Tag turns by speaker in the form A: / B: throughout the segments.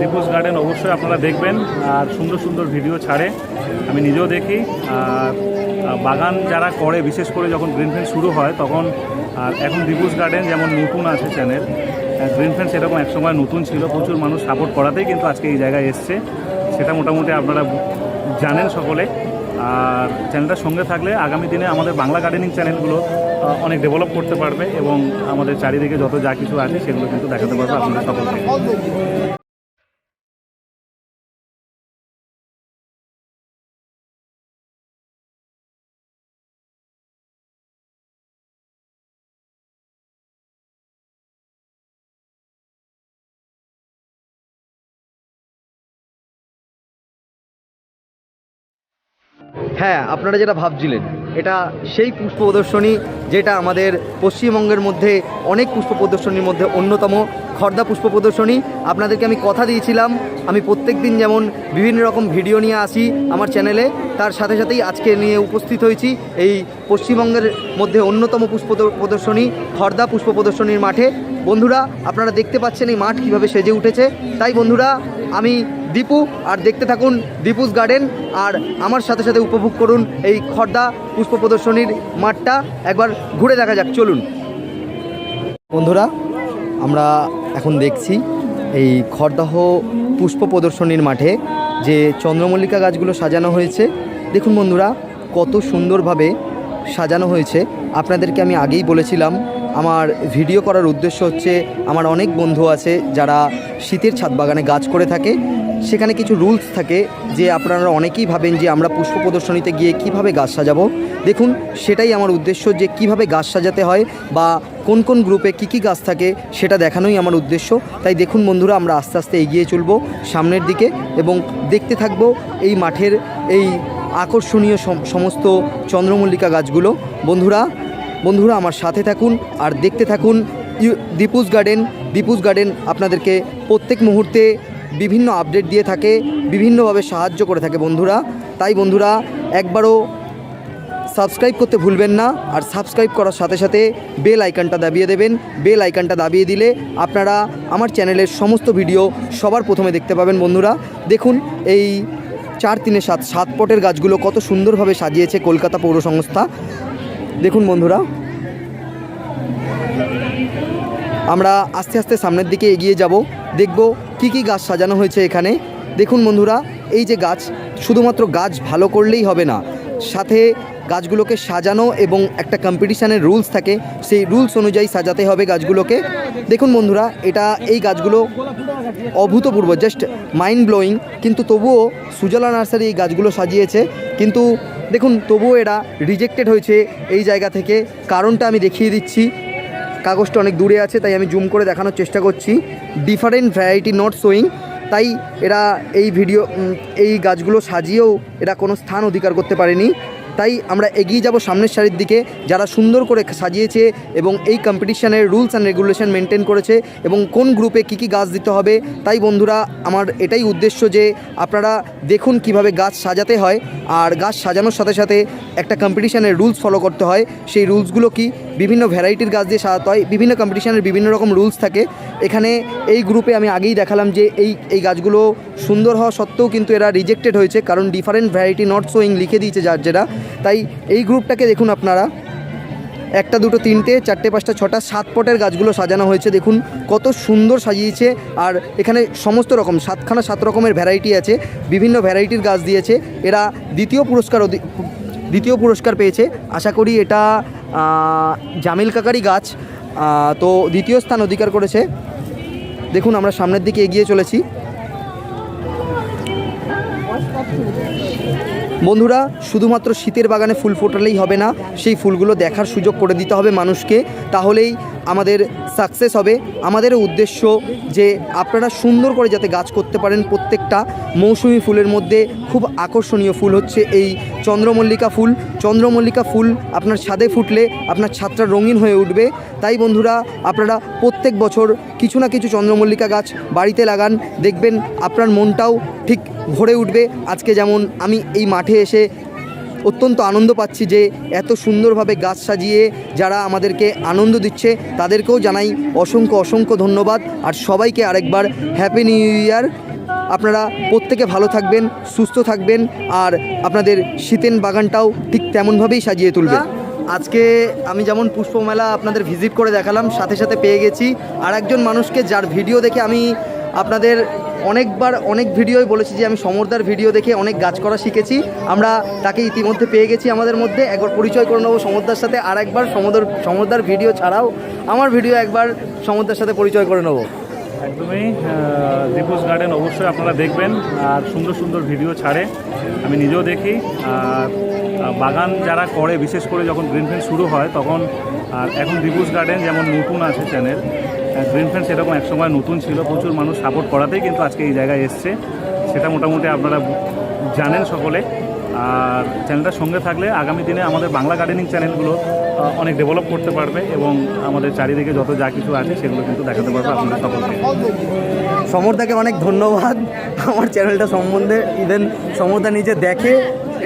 A: Deepu's garden অবশ্যই আপনারা দেখবেন। আর সুন্দর সুন্দর ভিডিও ছাড়ে, আমি নিজেও দেখি। আর বাগান যারা করে, বিশেষ করে যখন গ্রিন ফেন্স শুরু হয় তখন, আর এখন দীপুস গার্ডেন যেমন নতুন আছে চ্যানেল, গ্রিন ফেন্স এরকম একসময় নতুন ছিল, প্রচুর মানুষ সাপোর্ট করাতেই কিন্তু আজকে এই জায়গায় এসছে, সেটা মোটামুটি আপনারা জানেন সকলে। আর চ্যানেলটার সঙ্গে থাকলে আগামী দিনে আমাদের বাংলা গার্ডেনিং চ্যানেলগুলো অনেক ডেভেলপ করতে পারবে এবং আমাদের চারিদিকে যত যা কিছু আছে সেগুলো কিন্তু দেখাতে পারবে আপনাদের সকলকে।
B: হ্যাঁ, আপনারা যেটা ভাবছিলেন এটা সেই পুষ্প প্রদর্শনী যেটা আমাদের পশ্চিমবঙ্গের মধ্যে অনেক পুষ্প প্রদর্শনীর মধ্যে অন্যতম, খর্দা পুষ্প প্রদর্শনী। আপনাদেরকে আমি কথা দিয়েছিলাম আমি প্রত্যেক দিন যেমন বিভিন্ন রকম ভিডিও নিয়ে আসি আমার চ্যানেলে, তার সাথে সাথেই আজকে নিয়ে উপস্থিত হয়েছি এই পশ্চিমবঙ্গের মধ্যে অন্যতম পুষ্প প্রদর্শনী খর্দা পুষ্প প্রদর্শনীর মাঠে। বন্ধুরা, আপনারা দেখতে পাচ্ছেন এই মাঠ কীভাবে সেজে উঠেছে। তাই বন্ধুরা, আমি দীপু, আর দেখতে থাকুন দীপুস গার্ডেন, আর আমার সাথে সাথে উপভোগ করুন এই খর্দা পুষ্প প্রদর্শনীর মাঠটা। একবার ঘুরে দেখা যাক, চলুন। বন্ধুরা, আমরা এখন দেখছি এই খড়দাহ পুষ্প প্রদর্শনীর মাঠে যে চন্দ্রমল্লিকা গাছগুলো সাজানো হয়েছে। দেখুন বন্ধুরা, কত সুন্দরভাবে সাজানো হয়েছে। আপনাদেরকে আমি আগেই বলেছিলাম আমার ভিডিও করার উদ্দেশ্য হচ্ছে, আমার অনেক বন্ধু আছে যারা শীতের ছাদ বাগানে গাছ করে থাকে, সেখানে কিছু রুলস থাকে যে আপনারা অনেকেই ভাবেন যে আমরা পুষ্প প্রদর্শনীতে গিয়ে কিভাবে গাছ সাজাবো। দেখুন, সেটাই আমার উদ্দেশ্য, যে কিভাবে গাছ সাজাতে হয় বা কোন কোন গ্রুপে কী গাছ থাকে সেটা দেখানোই আমার উদ্দেশ্য। তাই দেখুন বন্ধুরা, আমরা আস্তে আস্তে এগিয়ে চলবো সামনের দিকে এবং দেখতে থাকবো এই মাঠের এই আকর্ষণীয় সমস্ত চন্দ্রমল্লিকা গাছগুলো। বন্ধুরা আমার সাথে থাকুন আর দেখতে থাকুন দীপুস গার্ডেন আপনাদেরকে প্রত্যেক মুহূর্তে বিভিন্ন আপডেট দিয়ে থাকে, বিভিন্নভাবে সাহায্য করে থাকে বন্ধুরা। তাই বন্ধুরা, একবারও সাবস্ক্রাইব করতে ভুলবেন না, আর সাবস্ক্রাইব করার সাথে সাথে বেল আইকনটা দাবিয়ে দেবেন। বেল আইকনটা দাবিয়ে দিলে আপনারা আমার চ্যানেলের সমস্ত ভিডিও সবার প্রথমে দেখতে পাবেন। বন্ধুরা দেখুন, এই 4-3-7 7 পটের গাছগুলো কত সুন্দরভাবে সাজিয়েছে কলকাতা পৌর সংস্থা। দেখুন বন্ধুরা, আমরা আস্তে আস্তে সামনের দিকে এগিয়ে যাব, দেখব কি গাছ সাজানো হয়েছে এখানে। দেখুন বন্ধুরা, এই যে গাছ, শুধুমাত্র গাছ ভালো করলেই হবে না, সাথে গাছগুলোকে সাজানো এবং একটা কম্পিটিশানের রুলস থাকে, সেই রুলস অনুযায়ী সাজাতে হবে গাছগুলোকে। দেখুন বন্ধুরা, এই গাছগুলো অভূতপূর্ব, জাস্ট মাইন্ড ব্লোয়িং, কিন্তু তবুও সুজলা নার্সারি এই গাছগুলো সাজিয়েছে। কিন্তু দেখুন, তবুও এরা রিজেক্টেড হয়েছে এই জায়গা থেকে। কারণটা আমি দেখিয়ে দিচ্ছি, কাগজটা অনেক দূরে আছে তাই আমি জুম করে দেখানোর চেষ্টা করছি। ডিফারেন্ট ভ্যারাইটি নট শোয়িং, তাই এরা এই গাছগুলো সাজিয়েও এরা কোনো স্থান অধিকার করতে পারেনি। তাই আমরা এগিয়ে যাব সামনের সারির দিকে, যারা সুন্দর করে সাজিয়েছে এবং এই কম্পিটিশানের রুলস অ্যান্ড রেগুলেশন মেনটেন করেছে এবং কোন গ্রুপে কী গাছ দিতে হবে। তাই বন্ধুরা, আমার এটাই উদ্দেশ্য যে আপনারা দেখুন কিভাবে গাছ সাজাতে হয়, আর গাছ সাজানোর সাথে সাথে একটা কম্পিটিশানের রুলস ফলো করতে হয়। সেই রুলসগুলো কি, বিভিন্ন ভ্যারাইটির গাছ দিয়ে সাজাতে হয়, বিভিন্ন কম্পিটিশানের বিভিন্ন রকম রুলস থাকে। এখানে এই গ্রুপে আমি আগেই দেখালাম যে এই গাছগুলো সুন্দর হওয়া সত্ত্বেও কিন্তু এরা রিজেক্টেড হয়েছে, কারণ ডিফারেন্ট ভ্যারাইটি নট শোয়িং লিখে দিয়েছে যারা। তাই এই গ্রুপটাকে দেখুন আপনারা, 1, 2, 3, 4, 5, 6, 7 পটের গাছগুলো সাজানো হয়েছে। দেখুন কত সুন্দর সাজিয়েছে, আর এখানে সমস্ত রকম 7 রকমের ভ্যারাইটি আছে, বিভিন্ন ভ্যারাইটির গাছ দিয়েছে। এরা দ্বিতীয় পুরস্কার পেয়েছে। আশা করি এটা জামিল কাকারি গাছ, তো দ্বিতীয় স্থান অধিকার করেছে। দেখুন, আমরা সামনের দিকে এগিয়ে চলেছি। বন্ধুরা, শুধুমাত্র শীতের বাগানে ফুল ফোটালেই হবে না, সেই ফুলগুলো দেখার সুযোগ করে দিতে হবে মানুষকে, তাহলেই আমাদের সাকসেস হবে। আমাদের উদ্দেশ্য যে আপনারা সুন্দর করে যাতে গাছ করতে পারেন। প্রত্যেকটা মৌসুমি ফুলের মধ্যে খুব আকর্ষণীয় ফুল হচ্ছে এই চন্দ্রমল্লিকা ফুল। আপনার ছাদে ফুটলে আপনার ছাদটা রঙিন হয়ে উঠবে। তাই বন্ধুরা, আপনারা প্রত্যেক বছর কিছু না কিছু চন্দ্রমল্লিকা গাছ বাড়িতে লাগান, দেখবেন আপনার মনটাও ঠিক ভরে উঠবে। আজকে যেমন আমি এই মাঠে এসে অত্যন্ত আনন্দ পাচ্ছি যে এত সুন্দরভাবে গাছ সাজিয়ে যারা আমাদেরকে আনন্দ দিচ্ছে তাদেরকেও জানাই অসংখ্য অসংখ্য ধন্যবাদ। আর সবাইকে আরেকবার হ্যাপি নিউ ইয়ার। আপনারা প্রত্যেকে ভালো থাকবেন, সুস্থ থাকবেন, আর আপনাদের শীতেন বাগানটাও ঠিক তেমনভাবেই সাজিয়ে তুলবেন। আজকে আমি যেমন পুষ্পমেলা আপনাদের ভিজিট করে দেখালাম, সাথে সাথে পেয়ে গেছি আর একজন মানুষকে যার ভিডিও দেখে আমি আপনাদের অনেক ভিডিওই বলেছি যে আমি সমরদার ভিডিও দেখে অনেক গাছ করা শিখেছি। আমরা তাকে ইতিমধ্যে পেয়ে গেছি আমাদের মধ্যে। একবার পরিচয় করে নেবো সমরদার সাথে, আর একবার সমরদার ভিডিও ছাড়াও আমার ভিডিও একবার সমরদার সাথে পরিচয় করে নেবো।
A: একদমই দীপুস গার্ডেন অবশ্যই আপনারা দেখবেন, আর সুন্দর সুন্দর ভিডিও ছাড়ে, আমি নিজেও দেখি। আর বাগান যারা করে, বিশেষ করে যখন গ্রিন ফেন্স শুরু হয় তখন, আর এখন দীপুস গার্ডেন যেমন নতুন আছে চ্যানেল, গ্রিন ফেন্স এরকম একসময় নতুন ছিল, প্রচুর মানুষ সাপোর্ট করাতেই কিন্তু আজকে এই জায়গায় এসছে, সেটা মোটামুটি আপনারা জানেন সকলে। আর চ্যানেলটার সঙ্গে থাকলে আগামী দিনে আমাদের বাংলা গার্ডেনিং চ্যানেলগুলো অনেক ডেভেলপ করতে পারবে এবং আমাদের চারিদিকে যত যা কিছু আছে সেগুলো কিন্তু দেখাতে পারবে আপনাদের সকলকে।
B: সমরদাকে অনেক ধন্যবাদ আমার চ্যানেলটা সম্বন্ধে, ইভেন সমরদা নিজে দেখে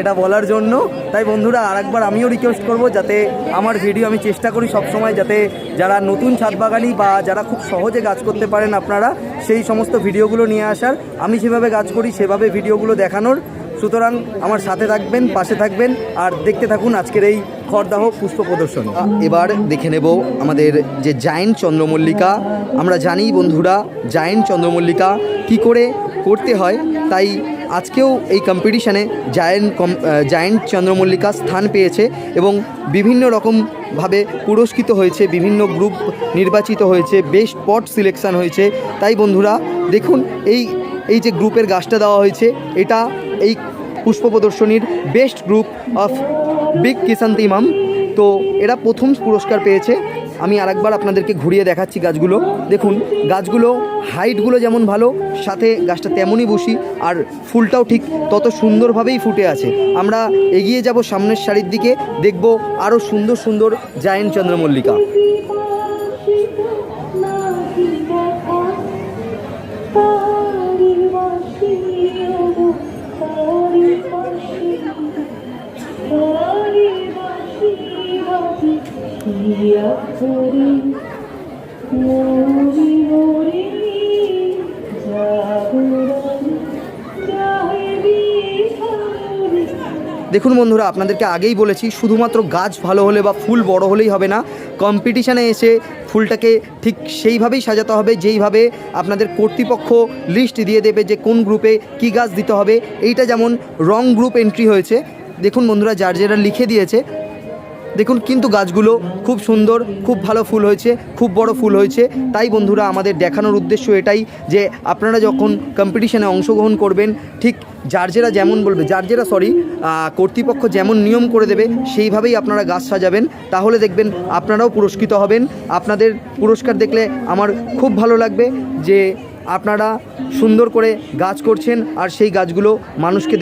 B: এটা বলার জন্য। তাই বন্ধুরা আরেকবার আমিও রিকোয়েস্ট করব যাতে আমার ভিডিও, আমি চেষ্টা করি সবসময় যাতে যারা নতুন ছাদ বাগানি বা যারা খুব সহজে গাছ করতে পারেন আপনারা সেই সমস্ত ভিডিওগুলো নিয়ে আসার, আমি যেভাবে গাছ করি সেভাবে ভিডিওগুলো দেখানোর। সুতরাং আমার সাথে থাকবেন, পাশে থাকবেন, আর দেখতে থাকুন আজকের এই খড়দাহ পুষ্প প্রদর্শনী। এবার দেখে নেব আমাদের যে জায়েন্ট চন্দ্রমল্লিকা। আমরা জানি বন্ধুরা জায়েন্ট চন্দ্রমল্লিকা কি করে করতে হয়, তাই আজকেও এই কম্পিটিশানে জায়েন্ট চন্দ্রমল্লিকা স্থান পেয়েছে এবং বিভিন্ন রকমভাবে পুরস্কৃত হয়েছে, বিভিন্ন গ্রুপ নির্বাচিত হয়েছে, বেস্ট পট সিলেকশান হয়েছে। তাই বন্ধুরা দেখুন এই যে গ্রুপের গাছটা দেওয়া হয়েছে, এটা এই পুষ্প প্রদর্শনীর best group of big chrysanthemum. তো এরা প্রথম পুরস্কার পেয়েছে। আমি আরেকবার আপনাদেরকে ঘুরিয়ে দেখাচ্ছি গাছগুলো। দেখুন গাছগুলো হাইটগুলো যেমন ভালো, সাথে গাছটা তেমনই বসি, আর ফুলটাও ঠিক তত সুন্দরভাবেই ফুটে আছে। আমরা এগিয়ে যাব সামনের সারির দিকে, দেখব আরও সুন্দর সুন্দর জায়েন্ট চন্দ্রমল্লিকা। দেখুন বন্ধুরা আপনাদেরকে আগেই বলেছি, শুধুমাত্র গাছ ভালো হলে বা ফুল বড় হলেই হবে না, কম্পিটিশানে এসে ফুলটাকে ঠিক সেইভাবেই সাজাতে হবে যেইভাবে আপনাদের কর্তৃপক্ষ লিস্ট দিয়ে দেবে যে কোন গ্রুপে কী গাছ দিতে হবে। এইটা যেমন রং গ্রুপ এন্ট্রি হয়েছে, দেখুন বন্ধুরা যার যেটা লিখে দিয়েছে, দেখুন কিন্তু গাছগুলো খুব সুন্দর, খুব ভালো ফুল হয়েছে, খুব বড় ফুল হয়েছে। তাই বন্ধুরা আমাদের দেখানোর উদ্দেশ্য এটাই যে আপনারা যখন কম্পিটিশানে অংশগ্রহণ করবেন, ঠিক কর্তৃপক্ষ যেমন নিয়ম করে দেবে সেইভাবেই আপনারা গাছ সাজাবেন, তাহলে দেখবেন আপনারাও পুরস্কৃত হবেন। আপনাদের পুরস্কার দেখলে আমার খুব ভালো লাগবে যে আপনারা সুন্দর করে গাছ করছেন আর সেই গাছগুলো মানুষকে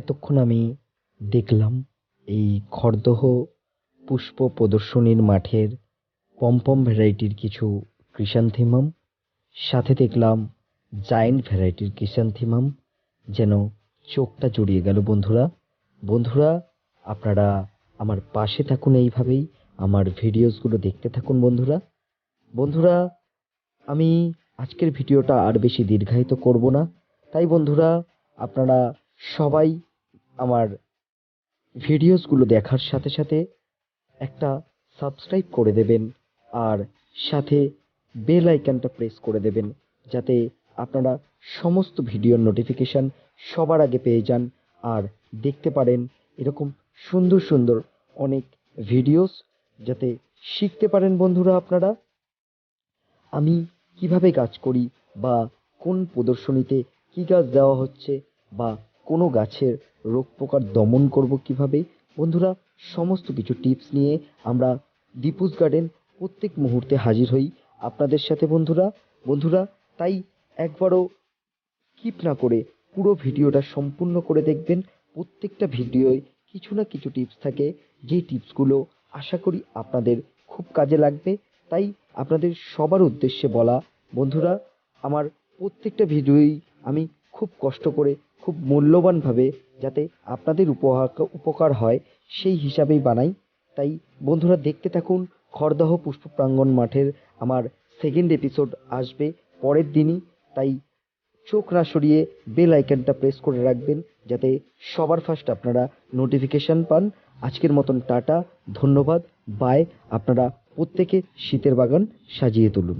B: এতক্ষণ আমি দেখলাম এই খড়দহ পুষ্প প্রদর্শনীর মাঠের পমপম ভ্যারাইটির কিছু ক্রিস্যান্থেমাম, সাথে দেখলাম জায়েন্ট ভ্যারাইটির ক্রিস্যান্থেমাম। যেন চোখটা জুড়িয়ে গেল বন্ধুরা। আপনারা আমার পাশে থাকুন এইভাবেই, আমার ভিডিওসগুলো দেখতে থাকুন বন্ধুরা। বন্ধুরা, আমি আজকের ভিডিওটা আর বেশি দীর্ঘায়িত করব না, তাই বন্ধুরা আপনারা সবাই আমার ভিডিওসগুলো দেখার সাথে সাথে একটা সাবস্ক্রাইব করে দেবেন আর সাথে বেল আইকনটা প্রেস করে দেবেন, যাতে আপনারা সমস্ত ভিডিওর নোটিফিকেশান সবার আগে পেয়ে যান আর দেখতে পারেন এরকম সুন্দর সুন্দর অনেক ভিডিওস, যাতে শিখতে পারেন বন্ধুরা আপনারা আমি কিভাবে কাজ করি বা কোন প্রদর্শনীতে কী গাছ দেওয়া হচ্ছে বা কোনো গাছের রোগ পোকার দমন করব কিভাবে। বন্ধুরা, সমস্ত কিছু টিপস নিয়ে আমরা দীপুস গার্ডেন প্রত্যেক মুহূর্তে হাজির হই আপনাদের সাথে বন্ধুরা। বন্ধুরা, তাই একবারও স্কিপ না করে পুরো ভিডিওটা সম্পূর্ণ করে দেখবেন। প্রত্যেকটা ভিডিওয় কিছু না কিছু টিপস থাকে, যেই টিপসগুলো আশা করি আপনাদের খুব কাজে লাগবে। তাই আপনাদের সবার উদ্দেশ্যে বলা বন্ধুরা, আমার প্রত্যেকটা ভিডিওই আমি খুব কষ্ট করে খুব মূল্যবানভাবে যাতে আপনাদের উপকার হয় সেই হিসাবেই বানাই। তাই বন্ধুরা দেখতে থাকুন। খড়দহ পুষ্প প্রাঙ্গণ মাঠের আমার সেকেন্ড এপিসোড আসবে পরের দিনই, তাই চোখ না সরিয়ে বেল আইকনটা প্রেস করে রাখবেন, যাতে সবার ফার্স্ট আপনারা নোটিফিকেশান পান। আজকের মতন টাটা, ধন্যবাদ, বাই। আপনারা প্রত্যেকে শীতের বাগান সাজিয়ে তুলুন।